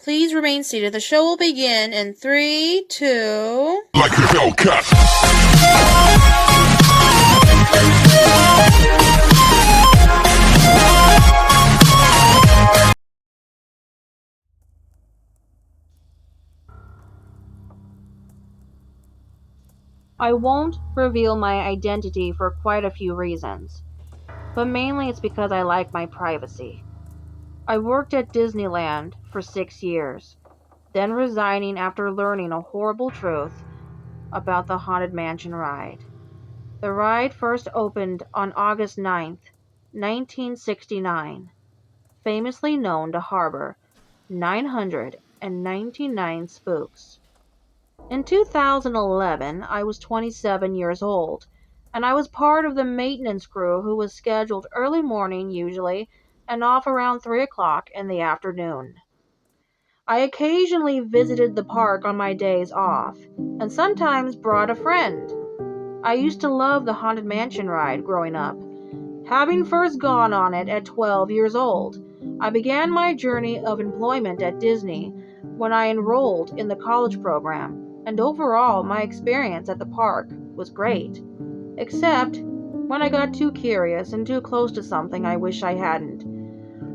Please remain seated. The show will begin in 3, 2... Like a Hellcat. I won't reveal my identity for quite a few reasons, but mainly it's because I like my privacy. I worked at Disneyland for 6 years, then resigning after learning a horrible truth about the Haunted Mansion ride. The ride first opened on August 9th, 1969, famously known to harbor 999 spooks. In 2011, I was 27 years old, and I was part of the maintenance crew who was scheduled early morning usually and off around 3 o'clock in the afternoon. I occasionally visited the park on my days off, and sometimes brought a friend. I used to love the Haunted Mansion ride growing up. Having first gone on it at 12 years old, I began my journey of employment at Disney when I enrolled in the college program, and overall my experience at the park was great. Except when I got too curious and too close to something I wish I hadn't.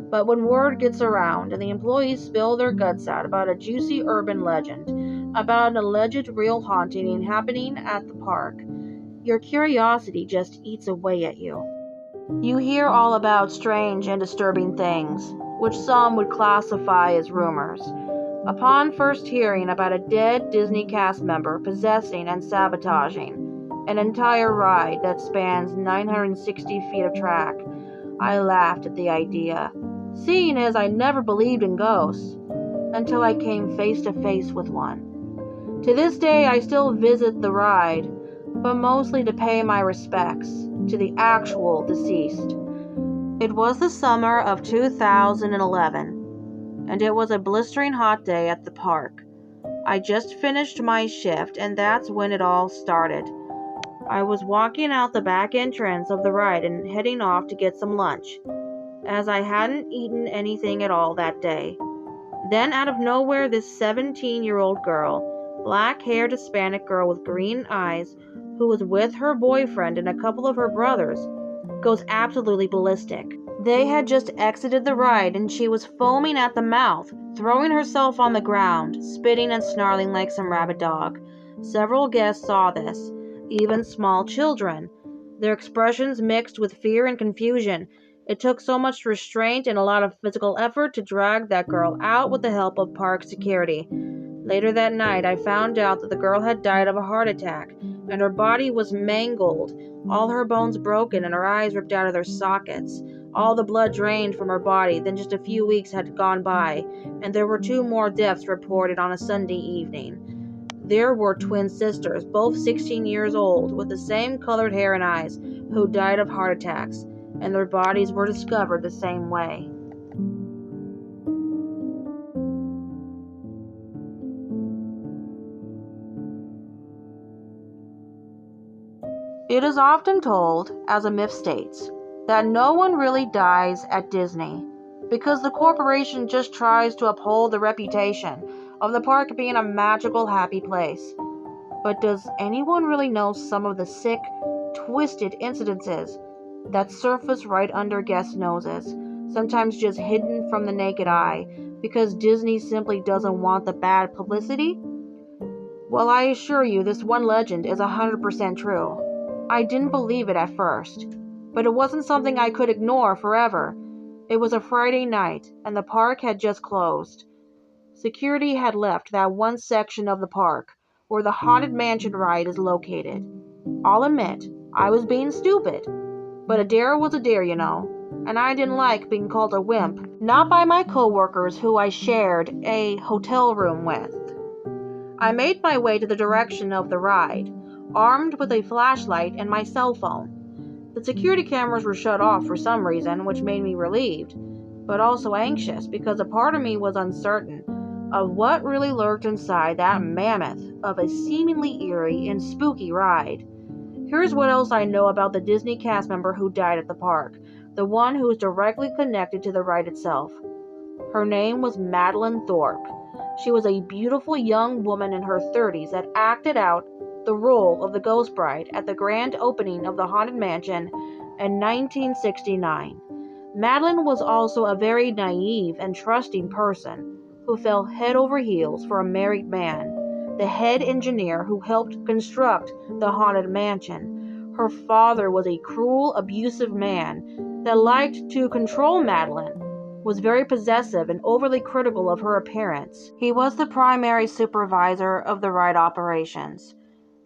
But when word gets around and the employees spill their guts out about a juicy urban legend, about an alleged real haunting happening at the park, your curiosity just eats away at you. You hear all about strange and disturbing things, which some would classify as rumors. Upon first hearing about a dead Disney cast member possessing and sabotaging an entire ride that spans 960 feet of track, I laughed at the idea, seeing as I never believed in ghosts, until I came face to face with one. To this day, I still visit the ride, but mostly to pay my respects to the actual deceased. It was the summer of 2011, and it was a blistering hot day at the park. I just finished my shift, and that's when it all started. I was walking out the back entrance of the ride and heading off to get some lunch, as I hadn't eaten anything at all that day. Then out of nowhere, this 17-year-old girl, black-haired Hispanic girl with green eyes, who was with her boyfriend and a couple of her brothers, goes absolutely ballistic. They had just exited the ride and she was foaming at the mouth, throwing herself on the ground, spitting and snarling like some rabid dog. Several guests saw this, even small children. Their expressions mixed with fear and confusion. It took so much restraint and a lot of physical effort to drag that girl out with the help of park security. Later that night, I found out that the girl had died of a heart attack, and her body was mangled, all her bones broken and her eyes ripped out of their sockets. All the blood drained from her body. Then just a few weeks had gone by, and there were 2 more deaths reported on a Sunday evening. There were twin sisters, both 16 years old, with the same colored hair and eyes, who died of heart attacks, and their bodies were discovered the same way. It is often told, as a myth states, that no one really dies at Disney because the corporation just tries to uphold the reputation of the park being a magical, happy place. But does anyone really know some of the sick, twisted incidences that surface right under guests' noses, sometimes just hidden from the naked eye because Disney simply doesn't want the bad publicity? Well, I assure you this one legend is 100% true. I didn't believe it at first, but it wasn't something I could ignore forever. It was a Friday night, and the park had just closed. Security had left that one section of the park where the Haunted Mansion ride is located. I'll admit, I was being stupid, but a dare was a dare, you know, and I didn't like being called a wimp, not by my coworkers who I shared a hotel room with. I made my way to the direction of the ride, armed with a flashlight and my cell phone. The security cameras were shut off for some reason, which made me relieved, but also anxious because a part of me was uncertain of what really lurked inside that mammoth of a seemingly eerie and spooky ride. Here's what else I know about the Disney cast member who died at the park, the one who is directly connected to the ride itself. Her name was Madeline Thorpe, She was a beautiful young woman in her 30s that acted out the role of the ghost bride at the grand opening of the Haunted Mansion in 1969. Madeline was also a very naive and trusting person who fell head over heels for a married man, the head engineer who helped construct the Haunted Mansion. Her father was a cruel, abusive man that liked to control Madeline, was very possessive and overly critical of her appearance. He was the primary supervisor of the ride operations,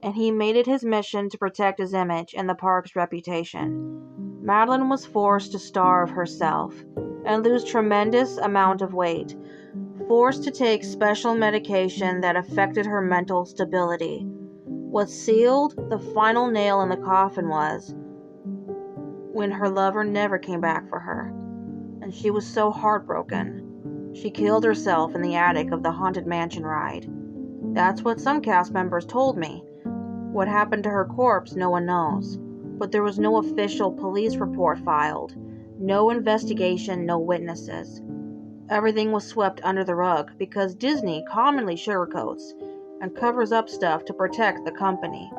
and he made it his mission to protect his image and the park's reputation. Madeline was forced to starve herself and lose tremendous amount of weight, forced to take special medication that affected her mental stability. What sealed the final nail in the coffin was when her lover never came back for her, and she was so heartbroken. She killed herself in the attic of the Haunted Mansion ride. That's what some cast members told me. What happened to her corpse, no one knows. But there was no official police report filed, no investigation, no witnesses. Everything was swept under the rug because Disney commonly sugarcoats and covers up stuff to protect the company.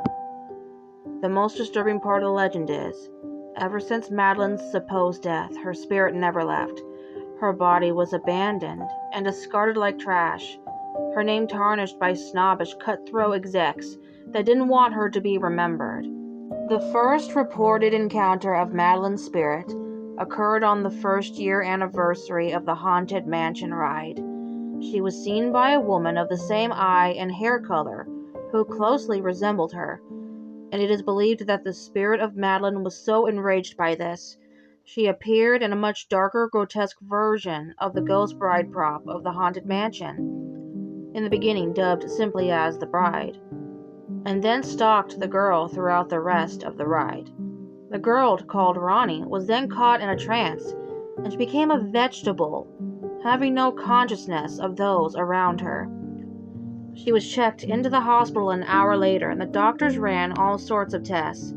The most disturbing part of the legend is, ever since Madeline's supposed death, her spirit never left. Her body was abandoned and discarded like trash, her name tarnished by snobbish, cutthroat execs that didn't want her to be remembered. The first reported encounter of Madeline's spirit occurred on the first-year anniversary of the Haunted Mansion ride. She was seen by a woman of the same eye and hair color who closely resembled her, and it is believed that the spirit of Madeline was so enraged by this, she appeared in a much darker, grotesque version of the ghost bride prop of the Haunted Mansion, in the beginning dubbed simply as the bride, and then stalked the girl throughout the rest of the ride. The girl, called Ronnie, was then caught in a trance, and she became a vegetable, having no consciousness of those around her. She was checked into the hospital an hour later, and the doctors ran all sorts of tests,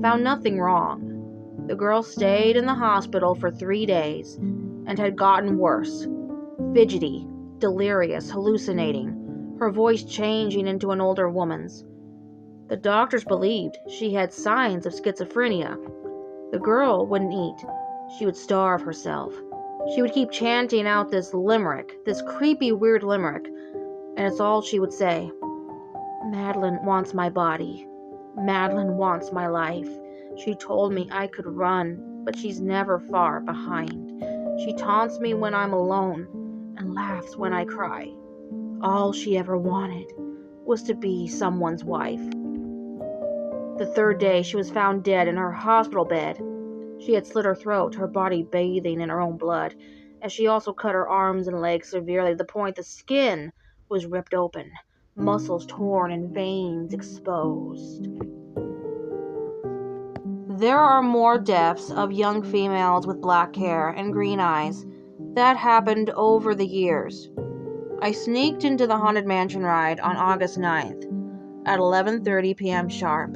found nothing wrong. The girl stayed in the hospital for 3 days, and had gotten worse. Fidgety, delirious, hallucinating, her voice changing into an older woman's. The doctors believed she had signs of schizophrenia. The girl wouldn't eat. She would starve herself. She would keep chanting out this limerick, this creepy, weird limerick, and it's all she would say. Madeline wants my body. Madeline wants my life. She told me I could run, but she's never far behind. She taunts me when I'm alone and laughs when I cry. All she ever wanted was to be someone's wife. The third day, she was found dead in her hospital bed. She had slit her throat, her body bathing in her own blood, and she also cut her arms and legs severely to the point the skin was ripped open, muscles torn and veins exposed. There are more deaths of young females with black hair and green eyes that happened over the years. I sneaked into the Haunted Mansion ride on August 9th at 11:30 p.m. sharp,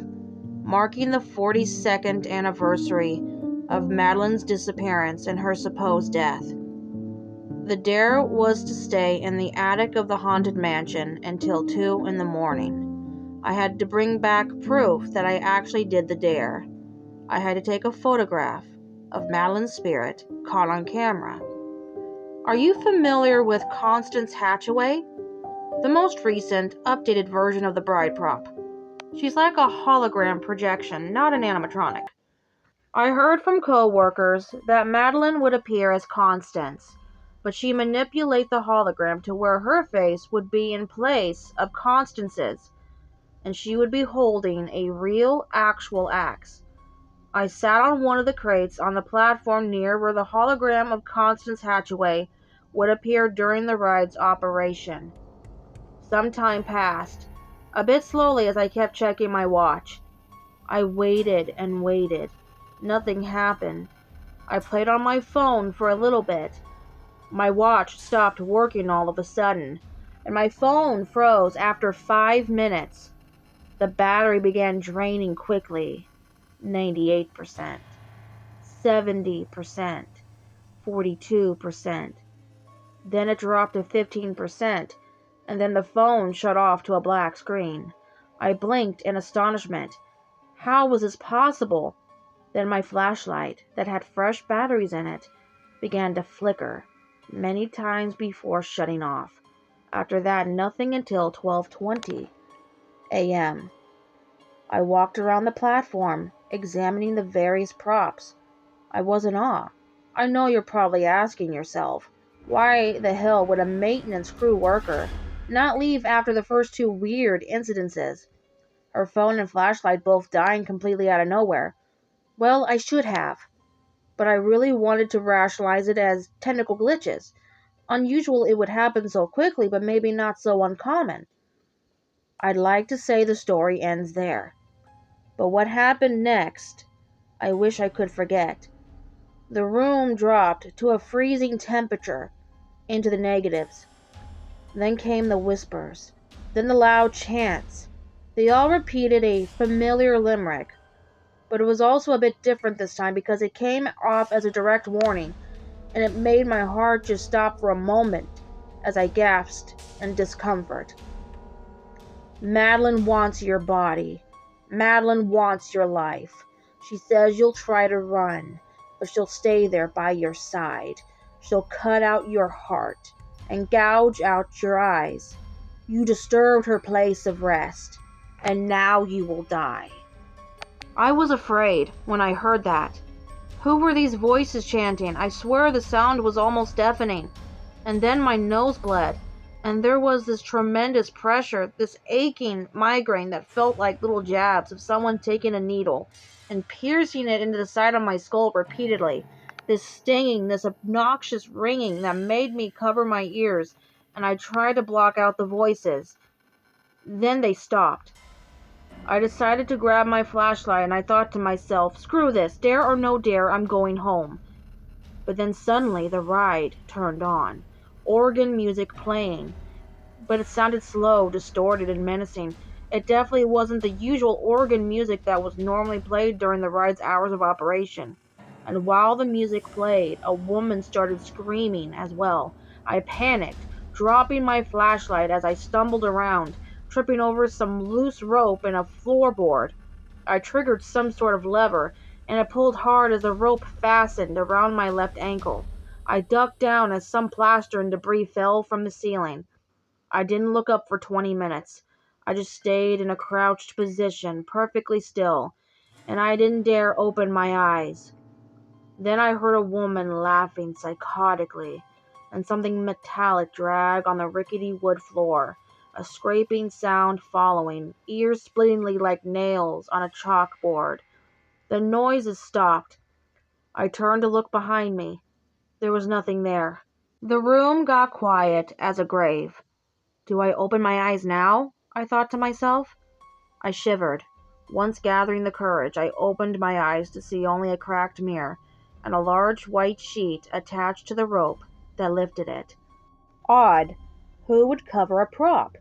marking the 42nd anniversary of Madeline's disappearance and her supposed death. The dare was to stay in the attic of the Haunted Mansion until 2 in the morning. I had to bring back proof that I actually did the dare. I had to take a photograph of Madeline's spirit caught on camera. Are you familiar with Constance Hatchaway? The most recent, updated version of the bride prop. She's like a hologram projection, not an animatronic. I heard from co-workers that Madeline would appear as Constance, but she manipulate the hologram to where her face would be in place of Constance's, and she would be holding a real, actual axe. I sat on one of the crates on the platform near where the hologram of Constance Hatchaway would appear during the ride's operation. Some time passed, a bit slowly as I kept checking my watch. I waited and waited. Nothing happened. I played on my phone for a little bit. My watch stopped working all of a sudden, and my phone froze after 5 minutes. The battery began draining quickly. 98%, 70%, 42%. Then it dropped to 15%, and then the phone shut off to a black screen. I blinked in astonishment. How was this possible? Then my flashlight, that had fresh batteries in it, began to flicker many times before shutting off. After that, nothing until 12:20 a.m. I walked around the platform, examining the various props. I was in awe. I know you're probably asking yourself, why the hell would a maintenance crew worker not leave after the first two weird incidences? Her phone and flashlight both dying completely out of nowhere. Well, I should have, but I really wanted to rationalize it as technical glitches. Unusual it would happen so quickly, but maybe not so uncommon. I'd like to say the story ends there. But what happened next, I wish I could forget. The room dropped to a freezing temperature, into the negatives. Then came the whispers. Then the loud chants. They all repeated a familiar limerick, but it was also a bit different this time because it came off as a direct warning, and it made my heart just stop for a moment as I gasped in discomfort. Madeline wants your body. Madeline wants your life. She says you'll try to run, but she'll stay there by your side. She'll cut out your heart and gouge out your eyes. You disturbed her place of rest, and now you will die. I was afraid when I heard that. Who were these voices chanting? I swear the sound was almost deafening. And then my nose bled, and there was this tremendous pressure, this aching migraine that felt like little jabs of someone taking a needle and piercing it into the side of my skull repeatedly. This stinging, this obnoxious ringing that made me cover my ears, and I tried to block out the voices. Then they stopped. I decided to grab my flashlight, and I thought to myself, screw this, dare or no dare, I'm going home. But then suddenly the ride turned on. Organ music playing. But it sounded slow, distorted, and menacing. It definitely wasn't the usual organ music that was normally played during the ride's hours of operation. And while the music played, a woman started screaming as well. I panicked, dropping my flashlight as I stumbled around, tripping over some loose rope and a floorboard. I triggered some sort of lever, and it pulled hard as the rope fastened around my left ankle. I ducked down as some plaster and debris fell from the ceiling. I didn't look up for 20 minutes. I just stayed in a crouched position, perfectly still, and I didn't dare open my eyes. Then I heard a woman laughing psychotically, and something metallic drag on the rickety wood floor, a scraping sound following, ears splittingly like nails on a chalkboard. The noises stopped. I turned to look behind me. There was nothing there. The room got quiet as a grave. Do I open my eyes now? I thought to myself. I shivered. Once gathering the courage, I opened my eyes to see only a cracked mirror and a large white sheet attached to the rope that lifted it. Odd. Who would cover a prop?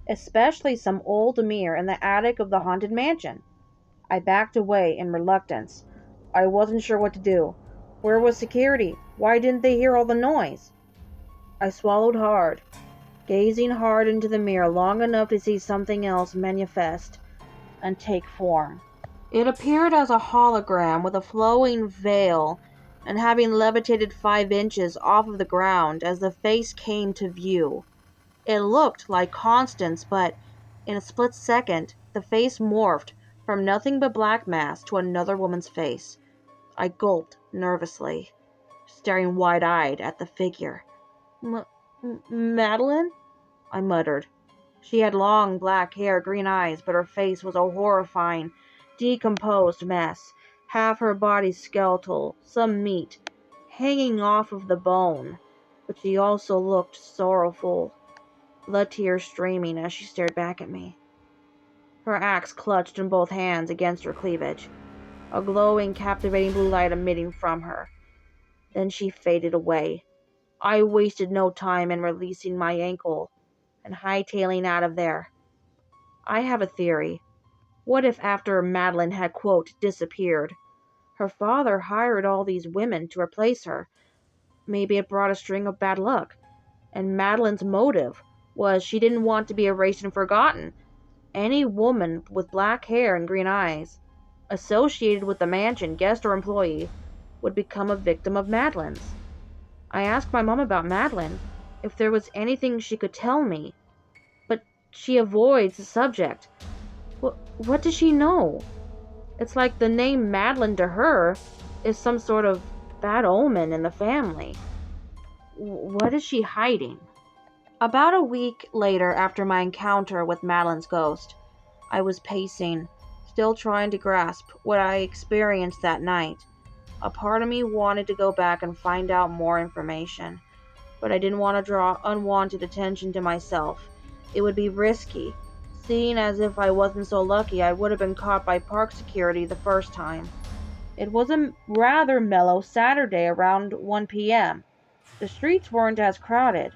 Especially some old mirror in the attic of the haunted mansion. I backed away in reluctance. I wasn't sure what to do. Where was security? Why didn't they hear all the noise? I swallowed hard, gazing hard into the mirror long enough to see something else manifest and take form. It appeared as a hologram with a flowing veil and having levitated 5 inches off of the ground as the face came to view. It looked like Constance, but in a split second, the face morphed from nothing but black mass to another woman's face. I gulped nervously, staring wide-eyed at the figure. Madeline? I muttered. She had long black hair, green eyes, but her face was a horrifying, decomposed mess. Half her body skeletal, some meat, hanging off of the bone, but she also looked sorrowful, blood tears streaming as she stared back at me. Her axe clutched in both hands against her cleavage, a glowing, captivating blue light emitting from her. Then she faded away. I wasted no time in releasing my ankle and hightailing out of there. I have a theory. What if after Madeline had, quote, disappeared, her father hired all these women to replace her? Maybe it brought a string of bad luck, and Madeline's motive was she didn't want to be erased and forgotten. Any woman with black hair and green eyes associated with the mansion, guest or employee, would become a victim of Madeline's. I asked my mom about Madeline, if there was anything she could tell me, but she avoids the subject. What does she know? It's like the name Madeline to her is some sort of bad omen in the family. What is she hiding? About a week later, after my encounter with Madeline's ghost, I was pacing, still trying to grasp what I experienced that night. A part of me wanted to go back and find out more information, but I didn't want to draw unwanted attention to myself. It would be risky, seeing as if I wasn't so lucky I would have been caught by park security the first time. It was a rather mellow Saturday around 1 p.m. The streets weren't as crowded.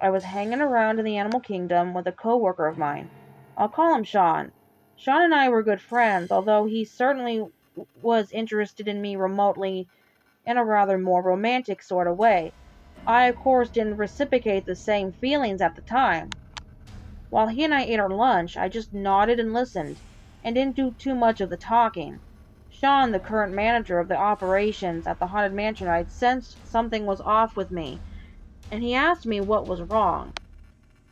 I was hanging around in the animal kingdom with a coworker of mine. I'll call him Sean. Sean and I were good friends, although he certainly was interested in me remotely in a rather more romantic sort of way. I, of course, didn't reciprocate the same feelings at the time. While he and I ate our lunch, I just nodded and listened, and didn't do too much of the talking. Sean, the current manager of the operations at the Haunted Mansion, I'd sensed something was off with me, and he asked me what was wrong.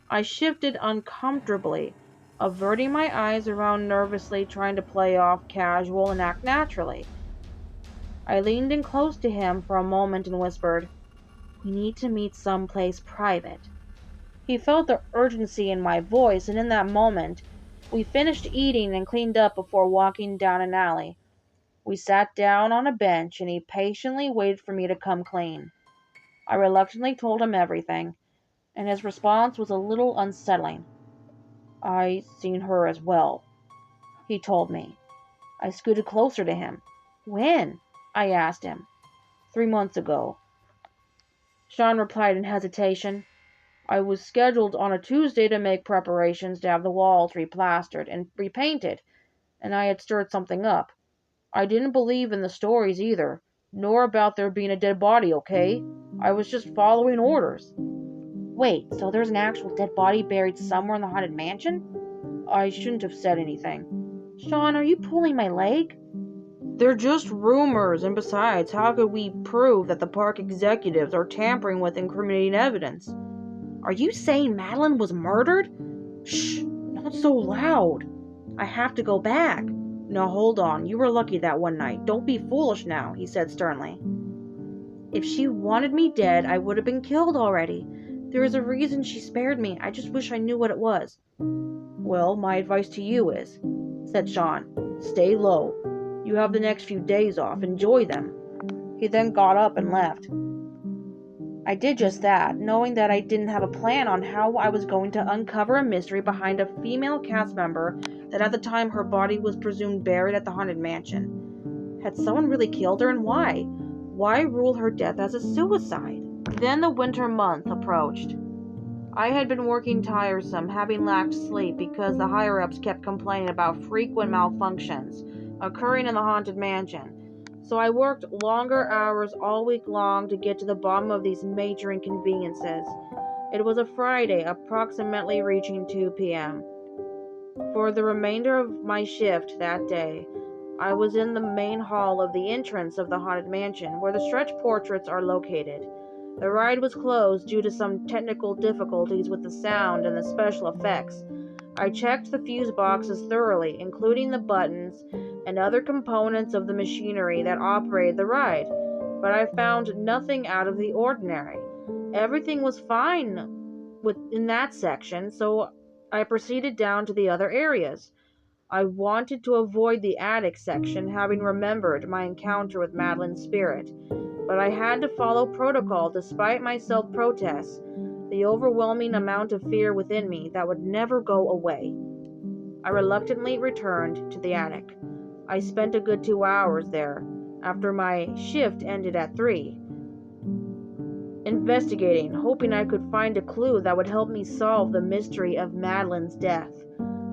I shifted uncomfortably, averting my eyes around nervously, trying to play off casual and act naturally. I leaned in close to him for a moment and whispered, "We need to meet someplace private." He felt the urgency in my voice, and in that moment, we finished eating and cleaned up before walking down an alley. We sat down on a bench, and he patiently waited for me to come clean. I reluctantly told him everything, and his response was a little unsettling. "I seen her as well," he told me. I scooted closer to him. "When?" I asked him. "3 months ago," Sean replied in hesitation. "I was scheduled on a Tuesday to make preparations to have the walls replastered and repainted, and I had stirred something up. I didn't believe in the stories either, nor about there being a dead body, okay? I was just following orders." "Wait, so there's an actual dead body buried somewhere in the haunted mansion?" I shouldn't have said anything. "Sean, are you pulling my leg?" "They're just rumors, and besides, how could we prove that the park executives are tampering with incriminating evidence?" "Are you saying Madeline was murdered?" "Shh, not so loud. I have to go back." "Now hold on, you were lucky that one night. Don't be foolish now," he said sternly. "If she wanted me dead, I would have been killed already. There is a reason she spared me. I just wish I knew what it was." "Well, my advice to you is," said Sean, "stay low. You have the next few days off. Enjoy them." He then got up and left. I did just that, knowing that I didn't have a plan on how I was going to uncover a mystery behind a female cast member that at the time her body was presumed buried at the Haunted Mansion. Had someone really killed her, and why? Why rule her death as a suicide? Then the winter month approached. I had been working tiresome, having lacked sleep because the higher-ups kept complaining about frequent malfunctions occurring in the Haunted Mansion. So I worked longer hours all week long to get to the bottom of these major inconveniences. It was a Friday, approximately reaching 2 p.m. For the remainder of my shift that day, I was in the main hall of the entrance of the Haunted Mansion, where the stretch portraits are located. The ride was closed due to some technical difficulties with the sound and the special effects. I checked the fuse boxes thoroughly, including the buttons and other components of the machinery that operated the ride, but I found nothing out of the ordinary. Everything was fine in that section, so I proceeded down to the other areas. I wanted to avoid the attic section, having remembered my encounter with Madeline's spirit, but I had to follow protocol despite my self-protests, the overwhelming amount of fear within me that would never go away. I reluctantly returned to the attic. I spent a good 2 hours there, after my shift ended at 3, investigating, hoping I could find a clue that would help me solve the mystery of Madeline's death.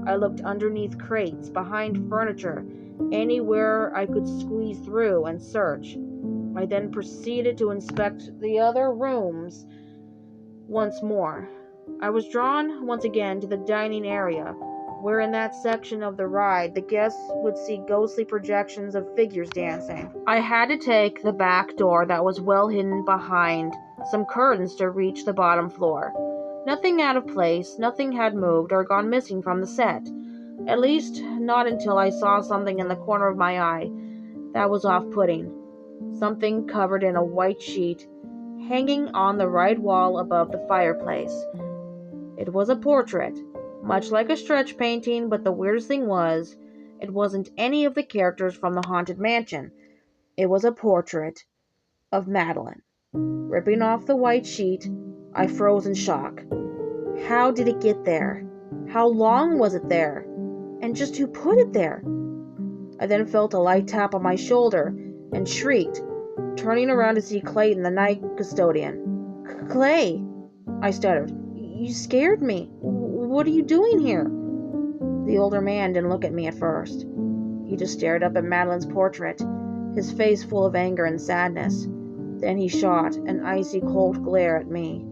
I looked underneath crates, behind furniture, anywhere I could squeeze through and search. I then proceeded to inspect the other rooms once more. I was drawn once again to the dining area, where in that section of the ride the guests would see ghostly projections of figures dancing. I had to take the back door that was well hidden behind some curtains to reach the bottom floor. Nothing out of place, nothing had moved or gone missing from the set. At least, not until I saw something in the corner of my eye that was off-putting. Something covered in a white sheet, hanging on the right wall above the fireplace. It was a portrait, much like a stretch painting, but the weirdest thing was, it wasn't any of the characters from the Haunted Mansion. It was a portrait of Madeline. Ripping off the white sheet, I froze in shock. How did it get there? How long was it there? And just who put it there? I then felt a light tap on my shoulder and shrieked, turning around to see Clayton, the night custodian. Clay, I stuttered. You scared me. What are you doing here? The older man didn't look at me at first. He just stared up at Madeline's portrait, his face full of anger and sadness. Then he shot an icy cold glare at me.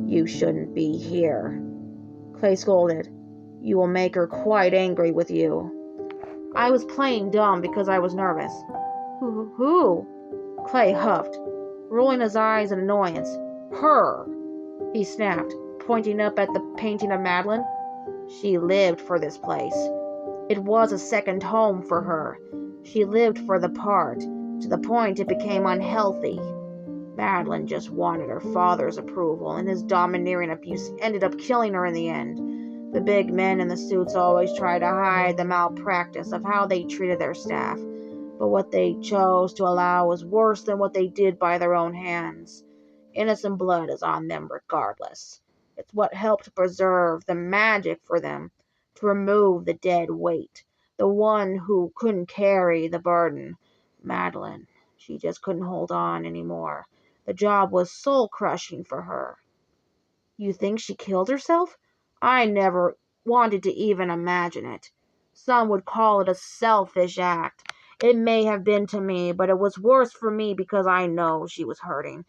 You shouldn't be here, Clay scolded. You will make her quite angry with you. I was playing dumb because I was nervous. Who? Clay huffed, rolling his eyes in annoyance. Her, he snapped, pointing up at the painting of Madeline. She lived for this place. It was a second home for her. She lived for the part, to the point it became unhealthy. Madeline just wanted her father's approval, and his domineering abuse ended up killing her in the end. The big men in the suits always tried to hide the malpractice of how they treated their staff, but what they chose to allow was worse than what they did by their own hands. Innocent blood is on them regardless. It's what helped preserve the magic for them, to remove the dead weight, the one who couldn't carry the burden. Madeline, she just couldn't hold on anymore. The job was soul-crushing for her. You think she killed herself? I never wanted to even imagine it. Some would call it a selfish act. It may have been to me, but it was worse for me because I know she was hurting.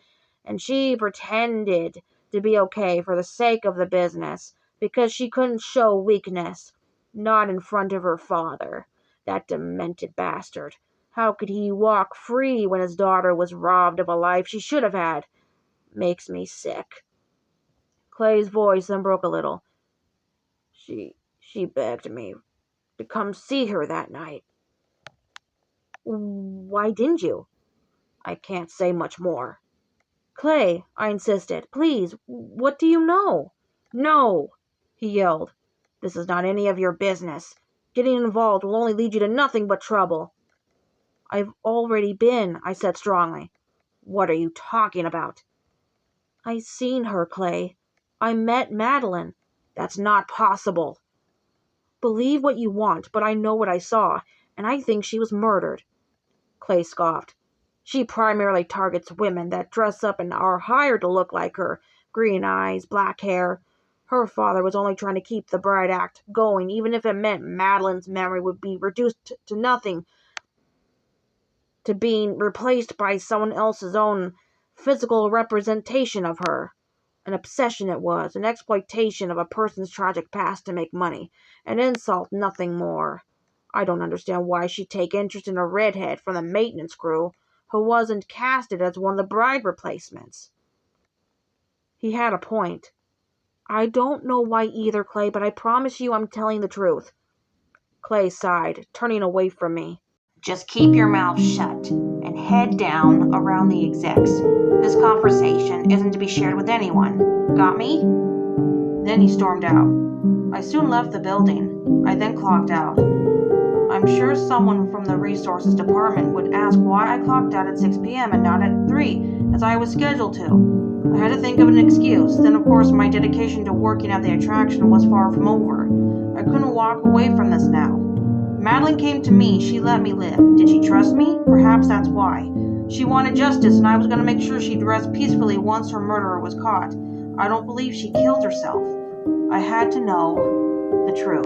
And she pretended to be okay for the sake of the business, because she couldn't show weakness. Not in front of her father. That demented bastard. How could he walk free when his daughter was robbed of a life she should have had? Makes me sick. Clay's voice then broke a little. She begged me to come see her that night. Why didn't you? I can't say much more. Clay, I insisted. Please, what do you know? No, he yelled. This is not any of your business. Getting involved will only lead you to nothing but trouble. I've already been, I said strongly. What are you talking about? I seen her, Clay. I met Madeline. That's not possible. Believe what you want, but I know what I saw, and I think she was murdered. Clay scoffed. She primarily targets women that dress up and are hired to look like her. Green eyes, black hair. Her father was only trying to keep the Bride Act going, even if it meant Madeline's memory would be reduced to nothing, to being replaced by someone else's own physical representation of her. An obsession it was, an exploitation of a person's tragic past to make money, an insult, nothing more. I don't understand why she'd take interest in a redhead from the maintenance crew who wasn't casted as one of the bride replacements. He had a point. I don't know why either, Clay, but I promise you I'm telling the truth. Clay sighed, turning away from me. Just keep your mouth shut and head down around the execs. This conversation isn't to be shared with anyone. Got me? Then he stormed out. I soon left the building. I then clocked out. I'm sure someone from the resources department would ask why I clocked out at 6 p.m. and not at 3, as I was scheduled to. I had to think of an excuse. Then, of course, my dedication to working at the attraction was far from over. I couldn't walk away from this now. Madeline came to me. She let me live. Did she trust me? Perhaps that's why. She wanted justice, and I was going to make sure she'd rest peacefully once her murderer was caught. I don't believe she killed herself. I had to know the truth.